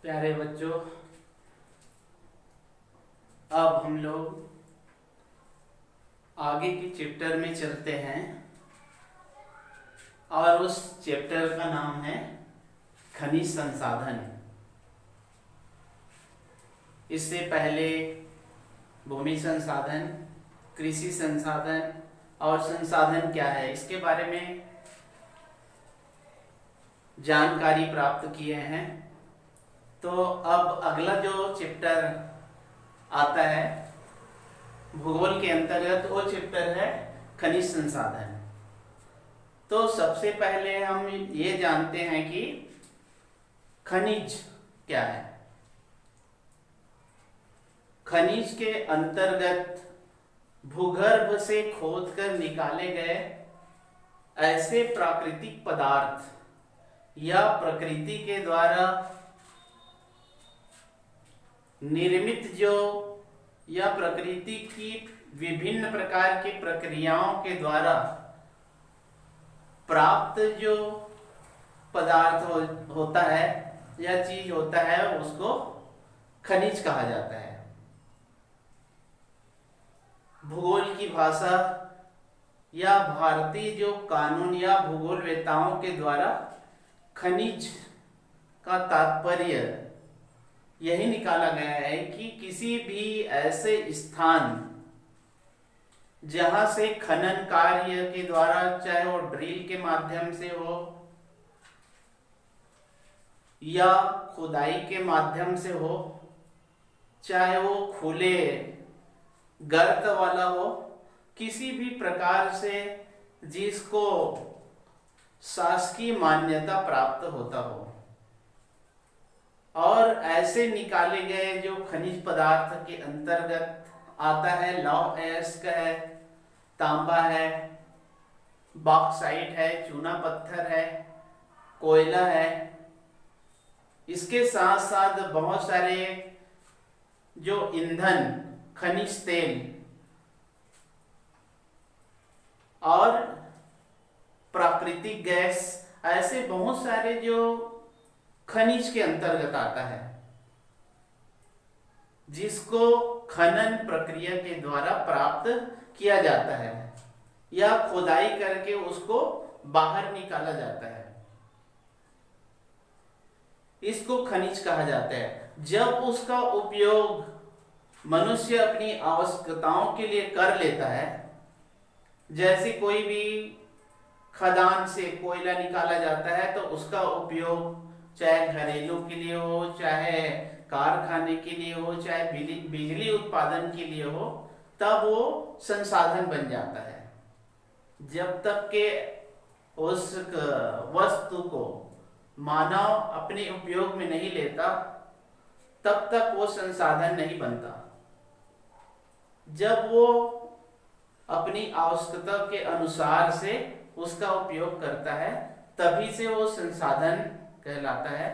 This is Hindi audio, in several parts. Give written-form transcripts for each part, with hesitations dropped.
प्यारे बच्चों, अब हम लोग आगे के चैप्टर में चलते हैं और उस चैप्टर का नाम है खनिज संसाधन। इससे पहले भूमि संसाधन, कृषि संसाधन और संसाधन क्या है इसके बारे में जानकारी प्राप्त किए हैं। तो अब अगला जो चैप्टर आता है भूगोल के अंतर्गत वो चैप्टर है खनिज संसाधन। तो सबसे पहले हम ये जानते हैं कि खनिज क्या है। खनिज के अंतर्गत भूगर्भ से खोदकर निकाले गए ऐसे प्राकृतिक पदार्थ या प्रकृति के द्वारा निर्मित जो या प्रकृति की विभिन्न प्रकार की प्रक्रियाओं के द्वारा प्राप्त जो पदार्थ होता है या चीज होता है उसको खनिज कहा जाता है। भूगोल की भाषा या भारतीय जो कानून या भूगोलवेत्ताओं के द्वारा खनिज का तात्पर्य यही निकाला गया है कि किसी भी ऐसे स्थान जहां से खनन कार्य के द्वारा, चाहे वो ड्रिल के माध्यम से हो या खुदाई के माध्यम से हो, चाहे वो खुले गर्त वाला हो, किसी भी प्रकार से जिसको शासकीय मान्यता प्राप्त होता हो और ऐसे निकाले गए जो खनिज पदार्थ के अंतर्गत आता है लौह अयस्क है, तांबा है, बॉक्साइट है, चूना पत्थर है, कोयला है। इसके साथ साथ बहुत सारे जो ईंधन, खनिज तेल और प्राकृतिक गैस, ऐसे बहुत सारे जो खनिज के अंतर्गत आता है जिसको खनन प्रक्रिया के द्वारा प्राप्त किया जाता है या खुदाई करके उसको बाहर निकाला जाता है, इसको खनिज कहा जाता है। जब उसका उपयोग मनुष्य अपनी आवश्यकताओं के लिए कर लेता है, जैसे कोई भी खदान से कोयला निकाला जाता है तो उसका उपयोग चाहे घरेलू के लिए हो, चाहे कारखाने के लिए हो, चाहे बिजली उत्पादन के लिए हो, तब वो संसाधन बन जाता है। जब तक के उस वस्तु को मानव अपने उपयोग में नहीं लेता तब तक वो संसाधन नहीं बनता। जब वो अपनी आवश्यकता के अनुसार से उसका उपयोग करता है तभी से वो संसाधन कहलाता है।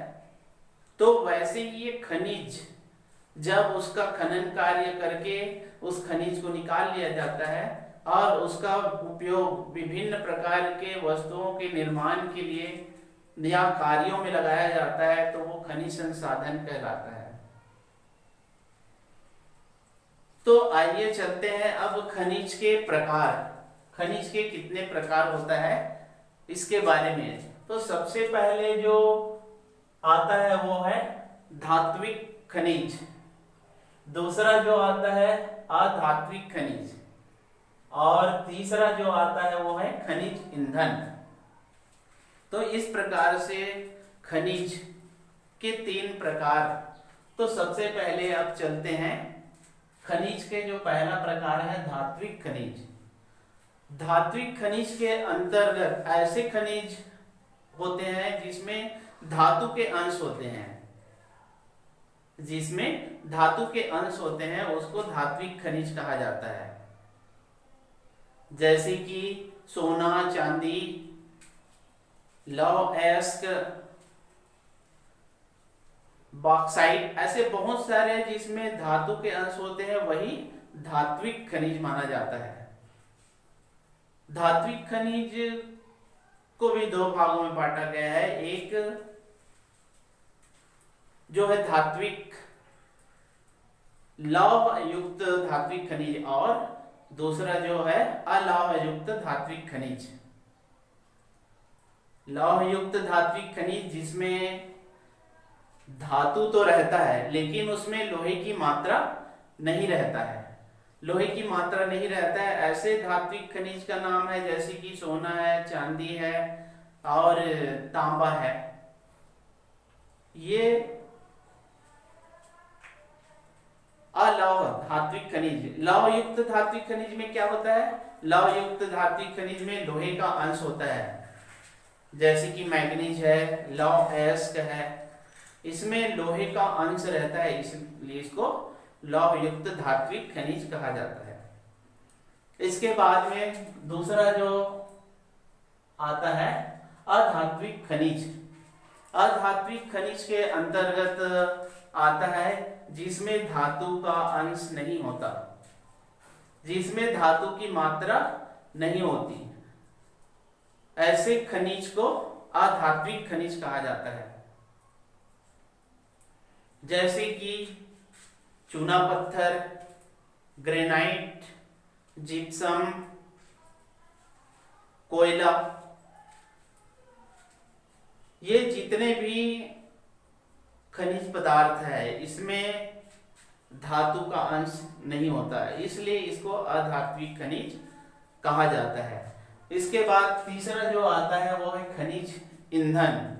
तो वैसे ही ये खनिज जब उसका खनन कार्य करके उस खनिज को निकाल लिया जाता है और उसका उपयोग विभिन्न प्रकार के वस्तुओं के निर्माण के लिए या कार्यों में लगाया जाता है तो वो खनिज संसाधन कहलाता है। तो आइए चलते हैं अब खनिज के प्रकार, खनिज के कितने प्रकार होता है इसके बारे में। तो सबसे पहले जो आता है वो है धात्विक खनिज, दूसरा जो आता है अधात्विक खनिज और तीसरा जो आता है वो है खनिज ईंधन। तो इस प्रकार से खनिज के तीन प्रकार। तो सबसे पहले अब चलते हैं खनिज के जो पहला प्रकार है धात्विक खनिज। धात्विक खनिज के अंतर्गत ऐसे खनिज होते हैं जिसमें धातु के अंश होते हैं, जिसमें धातु के अंश होते हैं उसको धात्विक खनिज कहा जाता है। जैसे कि सोना, चांदी, लौह अयस्क, बॉक्साइट, ऐसे बहुत सारे जिसमें धातु के अंश होते हैं वही धात्विक खनिज माना जाता है। धात्विक खनिज को भी दो भागों में बांटा गया है। एक जो है धात्विक लौह युक्त धात्विक खनिज और दूसरा जो है अलौह युक्त धात्विक खनिज। लौह युक्त धात्विक खनिज जिसमें धातु तो रहता है लेकिन उसमें लोहे की मात्रा नहीं रहता है, लोहे की मात्रा नहीं रहता है, ऐसे धात्विक खनिज का नाम है जैसे कि सोना है, चांदी है और तांबा है। ये अलौह धात्विक खनिज। लौह युक्त धात्विक खनिज में क्या होता है? लौह युक्त धात्विक खनिज में लोहे का अंश होता है, जैसे कि मैग्नीज है, लौह अयस्क है, इसमें लोहे का अंश रहता है, इसलिए इसको लौह युक्त धात्विक खनिज कहा जाता है। इसके बाद में दूसरा जो आता है अधात्विक खनिज। अधात्विक खनिज के अंतर्गत आता है जिसमें धातु का अंश नहीं होता, जिसमें धातु की मात्रा नहीं होती, ऐसे खनिज को अधात्विक खनिज कहा जाता है। जैसे कि चूना पत्थर, ग्रेनाइट, जिप्सम, कोयला, ये जितने भी खनिज पदार्थ है इसमें धातु का अंश नहीं होता है, इसलिए इसको अधात्विक खनिज कहा जाता है। इसके बाद तीसरा जो आता है वो है खनिज ईंधन।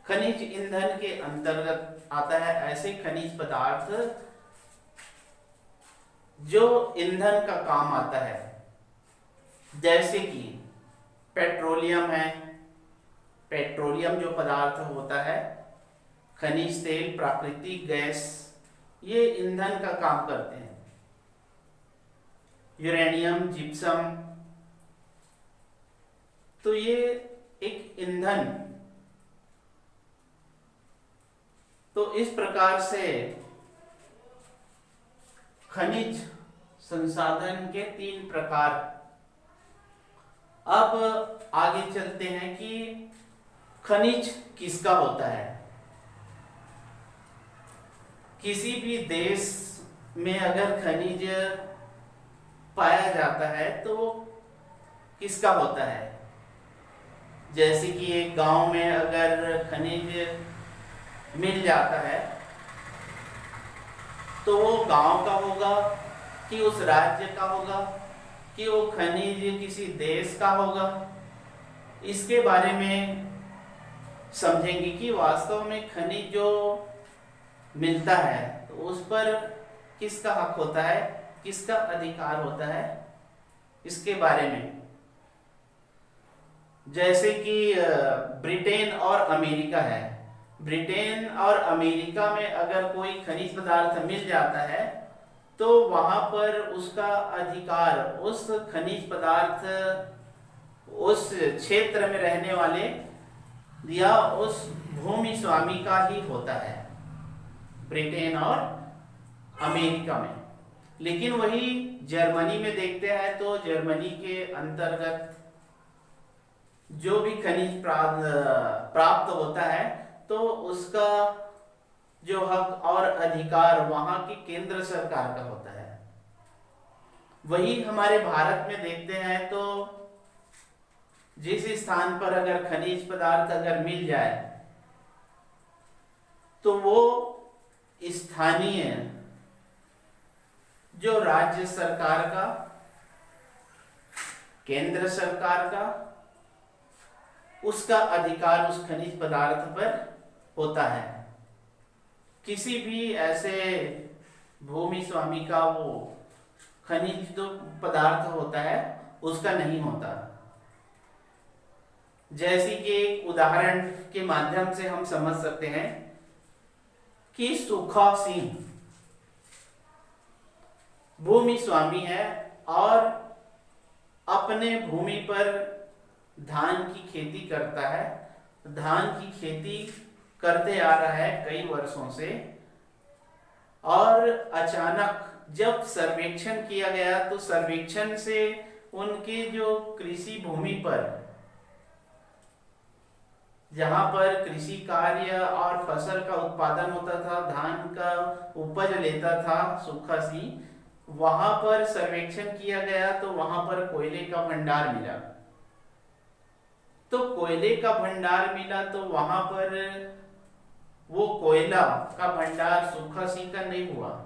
खनिज ईंधन के अंतर्गत आता है ऐसे खनिज पदार्थ जो ईंधन का काम आता है, जैसे कि पेट्रोलियम है, पेट्रोलियम जो पदार्थ होता है, खनिज तेल, प्राकृतिक गैस, ये ईंधन का काम करते हैं। यूरेनियम, जिप्सम, तो ये एक ईंधन। तो इस प्रकार से खनिज संसाधन के 3 प्रकार। अब आगे चलते हैं कि खनिज किसका होता है। किसी भी देश में अगर खनिज पाया जाता है तो वो किसका होता है? जैसे कि एक गांव में अगर खनिज मिल जाता है तो वो गांव का होगा कि उस राज्य का होगा कि वो खनिज किसी देश का होगा, इसके बारे में समझेंगे कि वास्तव में खनिज जो मिलता है तो उस पर किसका हक होता है, किसका अधिकार होता है, इसके बारे में। जैसे कि ब्रिटेन और अमेरिका है, ब्रिटेन और अमेरिका में अगर कोई खनिज पदार्थ मिल जाता है तो वहां पर उसका अधिकार उस खनिज पदार्थ उस क्षेत्र में रहने वाले या उस भूमि स्वामी का ही होता है, ब्रिटेन और अमेरिका में। लेकिन वही जर्मनी में देखते हैं तो जर्मनी के अंतर्गत जो भी खनिज प्राप्त होता है तो उसका जो हक और अधिकार वहां की केंद्र सरकार का होता है। वही हमारे भारत में देखते हैं तो जिस स्थान पर अगर खनिज पदार्थ अगर मिल जाए तो वो स्थानीय जो राज्य सरकार का, केंद्र सरकार का, उसका अधिकार उस खनिज पदार्थ पर होता है। किसी भी ऐसे भूमि स्वामी का वो खनिज जो पदार्थ होता है उसका नहीं होता। जैसे कि एक उदाहरण के माध्यम से हम समझ सकते हैं कि सुखा सिंह भूमि स्वामी है और अपने भूमि पर धान की खेती करता है, धान की खेती करते आ रहा है कई वर्षों से, और अचानक जब सर्वेक्षण किया गया तो सर्वेक्षण से उनके जो कृषि भूमि पर जहाँ पर कृषि कार्य और फसल का उत्पादन होता था, धान का उपज लेता था सूखा सी, वहां पर सर्वेक्षण किया गया तो वहां पर कोयले का भंडार मिला। तो कोयले का भंडार मिला तो वहां पर वो कोयला का भंडार सूखा सी का नहीं हुआ।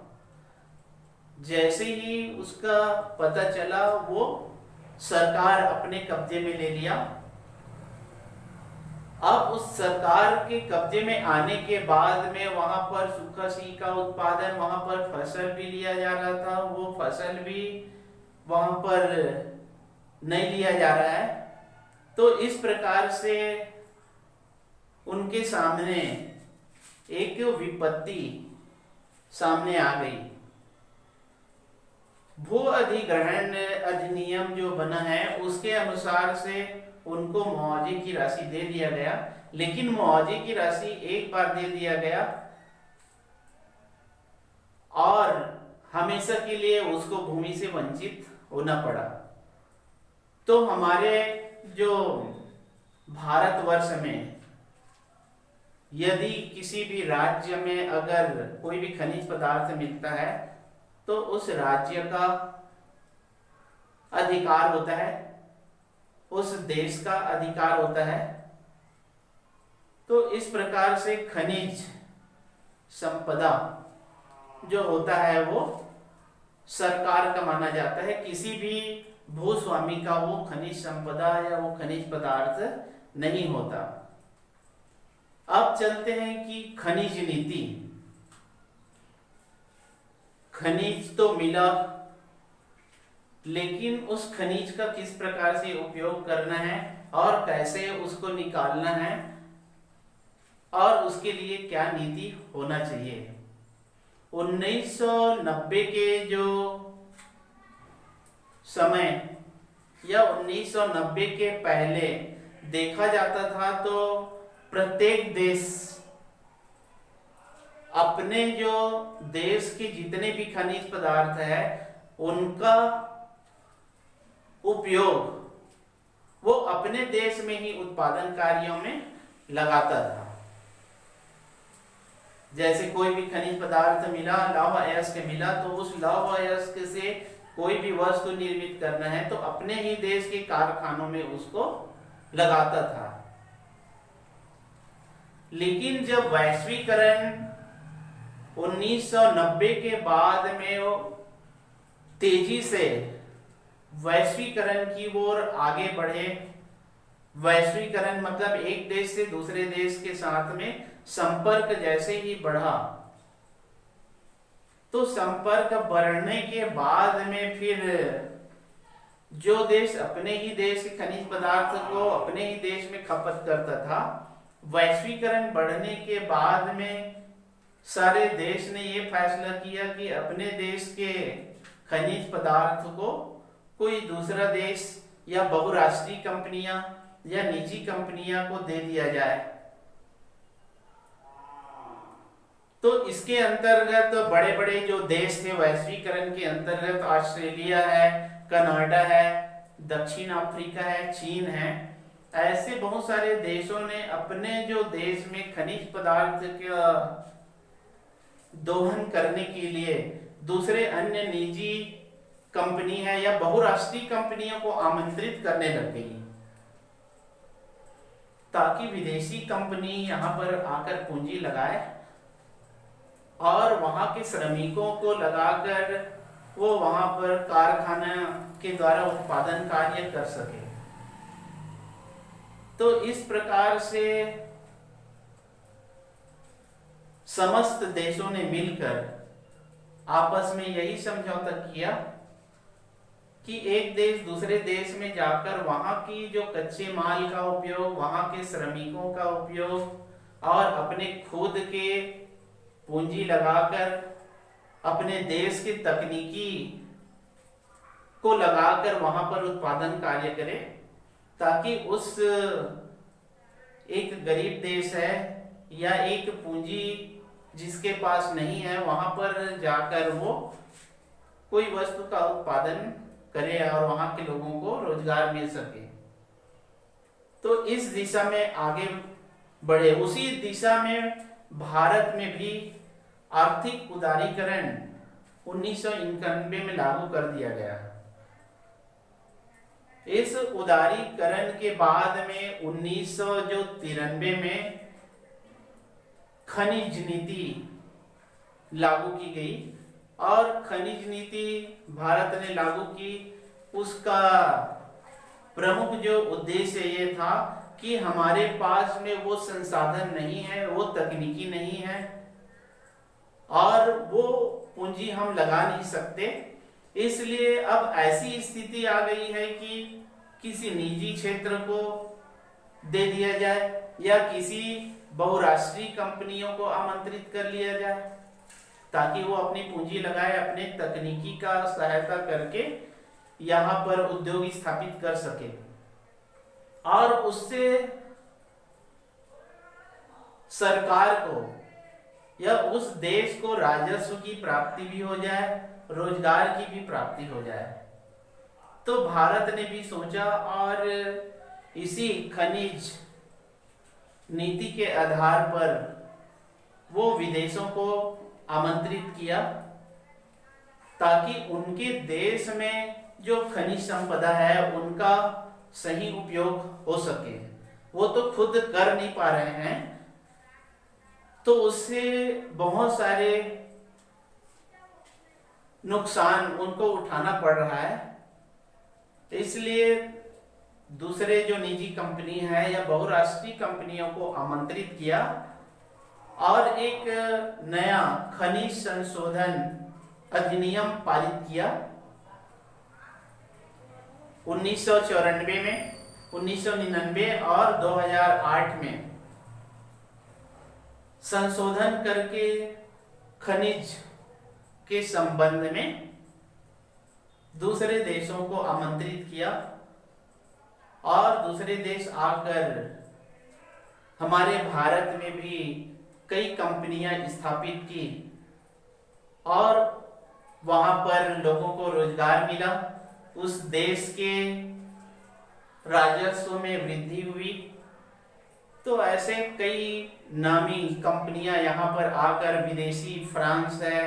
जैसे ही उसका पता चला वो सरकार अपने कब्जे में ले लिया। अब उस सरकार के कब्जे में आने के बाद में वहां पर सूखा सी का उत्पादन, वहां पर फसल भी लिया जा रहा था, वो फसल भी वहां पर नहीं लिया जा रहा है। तो इस प्रकार से उनके सामने एक विपत्ति सामने आ गई। भू अधिग्रहण अधिनियम जो बना है उसके अनुसार से उनको मुआवजे की राशि दे दिया गया, लेकिन मुआवजे की राशि एक बार दे दिया गया और हमेशा के लिए उसको भूमि से वंचित होना पड़ा। तो हमारे जो भारतवर्ष में यदि किसी भी राज्य में अगर कोई भी खनिज पदार्थ मिलता है तो उस राज्य का अधिकार होता है, उस देश का अधिकार होता है। तो इस प्रकार से खनिज संपदा जो होता है वो सरकार का माना जाता है, किसी भी भूस्वामी का वो खनिज संपदा या वो खनिज पदार्थ नहीं होता। अब चलते हैं कि खनिज नीति। खनिज तो मिला, लेकिन उस खनिज का किस प्रकार से उपयोग करना है और कैसे उसको निकालना है और उसके लिए क्या नीति होना चाहिए। 1990 के जो समय या 1990 के पहले देखा जाता था तो प्रत्येक देश अपने जो देश के जितने भी खनिज पदार्थ है उनका उपयोग वो अपने देश में ही उत्पादन कार्यों में लगाता था। जैसे कोई भी खनिज पदार्थ मिला, लौह अयस्क मिला, तो उस लौह अयस्क से कोई भी वस्तु निर्मित करना है तो अपने ही देश के कारखानों में उसको लगाता था। लेकिन जब वैश्वीकरण 1990 के बाद में वो तेजी से वैश्वीकरण की ओर आगे बढ़े, वैश्वीकरण मतलब एक देश से दूसरे देश के साथ में संपर्क जैसे ही बढ़ा, तो संपर्क बढ़ने के बाद में फिर जो देश अपने ही देश के खनिज पदार्थ को अपने ही देश में खपत करता था, वैश्वीकरण बढ़ने के बाद में सारे देश ने ये फैसला किया कि अपने देश के खनिज पदार्थ को कोई दूसरा देश या बहुराष्ट्रीय कंपनियां या निजी कंपनियां को दे दिया जाए। तो इसके अंतर्गत बड़े बड़े जो देश थे वैश्वीकरण के अंतर्गत, ऑस्ट्रेलिया है, कनाडा है, दक्षिण अफ्रीका है, चीन है, ऐसे बहुत सारे देशों ने अपने जो देश में खनिज पदार्थ का दोहन करने के लिए दूसरे अन्य निजी कंपनी है या बहुराष्ट्रीय कंपनियों को आमंत्रित करने लग गई, ताकि विदेशी कंपनी यहां पर आकर पूंजी लगाए और वहां के श्रमिकों को लगाकर वो वहां पर कारखाना के द्वारा उत्पादन कार्य कर सके। तो इस प्रकार से समस्त देशों ने मिलकर आपस में यही समझौता किया कि एक देश दूसरे देश में जाकर वहां की जो कच्चे माल का उपयोग, वहां के श्रमिकों का उपयोग और अपने खुद के पूंजी लगाकर अपने देश की तकनीकी को लगाकर वहां पर उत्पादन कार्य करे, ताकि उस एक गरीब देश है या एक पूंजी जिसके पास नहीं है वहां पर जाकर वो कोई वस्तु का उत्पादन करे और वहां के लोगों को रोजगार मिल सके। तो इस दिशा में आगे बढ़े। उसी दिशा में भारत में भी आर्थिक उदारीकरण 1991 में लागू कर दिया गया। इस उदारीकरण के बाद में 1993 में खनिज नीति लागू की गई, और खनिज नीति भारत ने लागू की। उसका प्रमुख जो उद्देश्य ये था कि हमारे पास में वो संसाधन नहीं है, वो तकनीकी नहीं है, और वो पूंजी हम लगा नहीं सकते। इसलिए अब ऐसी स्थिति आ गई है कि किसी निजी क्षेत्र को दे दिया जाए या किसी बहुराष्ट्रीय कंपनियों को आमंत्रित कर लिया जाए, ताकि वो अपनी पूंजी लगाए, अपने तकनीकी का सहायता करके यहाँ पर उद्योग स्थापित कर सके, और उससे सरकार को या उस देश को राजस्व की प्राप्ति भी हो जाए, रोजगार की भी प्राप्ति हो जाए। तो भारत ने भी सोचा और इसी खनिज नीति के आधार पर वो विदेशों को आमंत्रित किया, ताकि उनके देश में जो खनिज संपदा है उनका सही उपयोग हो सके। वो तो खुद कर नहीं पा रहे हैं, तो उससे बहुत सारे नुकसान उनको उठाना पड़ रहा है। इसलिए दूसरे जो निजी कंपनी है या बहुराष्ट्रीय कंपनियों को आमंत्रित किया और एक नया खनिज संशोधन अधिनियम पारित किया 1994 में, 1999 और 2008 में संशोधन करके खनिज के संबंध में दूसरे देशों को आमंत्रित किया, और दूसरे देश आकर हमारे भारत में भी कई कंपनियां स्थापित की, और वहां पर लोगों को रोजगार मिला, उस देश के राजस्व में वृद्धि हुई। तो ऐसे कई नामी कंपनियां यहाँ पर आकर विदेशी, फ्रांस है,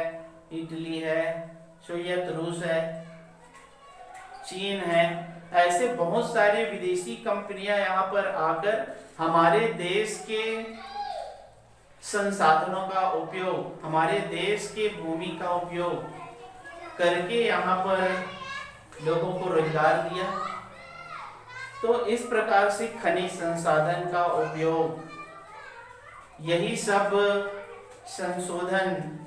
इटली है, सोवियत रूस है, चीन है, ऐसे बहुत सारे विदेशी कंपनियां यहाँ पर आकर हमारे देश के संसाधनों का उपयोग, हमारे देश के भूमि का उपयोग करके यहाँ पर लोगों को रोजगार दिया। तो इस प्रकार से खनिज संसाधन का उपयोग, यही सब संशोधन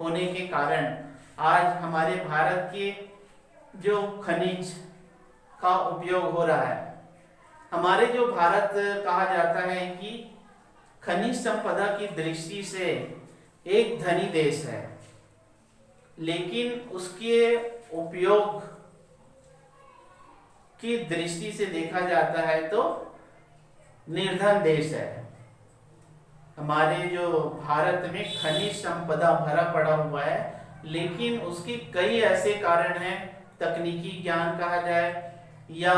होने के कारण आज हमारे भारत के जो खनिज का उपयोग हो रहा है। हमारे जो भारत कहा जाता है कि खनिज संपदा की दृष्टि से एक धनी देश है, लेकिन उसके उपयोग की दृष्टि से देखा जाता है तो निर्धन देश है। हमारे जो भारत में खनिज संपदा भरा पड़ा हुआ है, लेकिन उसके कई ऐसे कारण हैं, तकनीकी ज्ञान कहा जाए या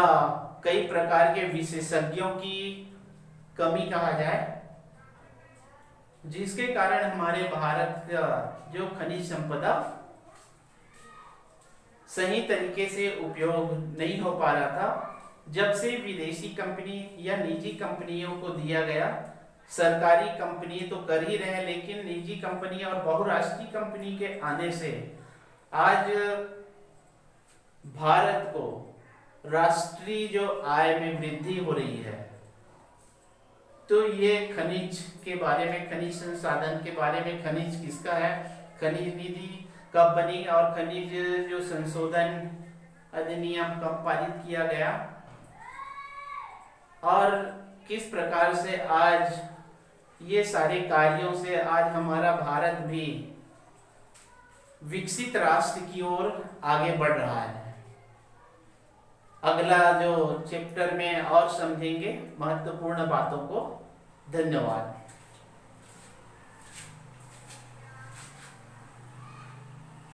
कई प्रकार के विशेषज्ञों की कमी कहा जाए, जिसके कारण हमारे भारत का जो खनिज संपदा सही तरीके से उपयोग नहीं हो पा रहा था। जब से विदेशी कंपनी या निजी कंपनियों को दिया गया, सरकारी कंपनी तो कर ही रहे, लेकिन निजी कंपनी और बहुराष्ट्रीय कंपनी के आने से आज भारत को राष्ट्रीय जो आय में वृद्धि हो रही है। तो ये खनिज के बारे में, खनिज संसाधन के बारे में, खनिज किसका है, खनिज नीति कब बनी और खनिज जो संशोधन अधिनियम कब पारित किया गया, और किस प्रकार से आज ये सारे कार्यों से आज हमारा भारत भी विकसित राष्ट्र की ओर आगे बढ़ रहा है। अगला जो चैप्टर में और समझेंगे महत्वपूर्ण बातों को। धन्यवाद।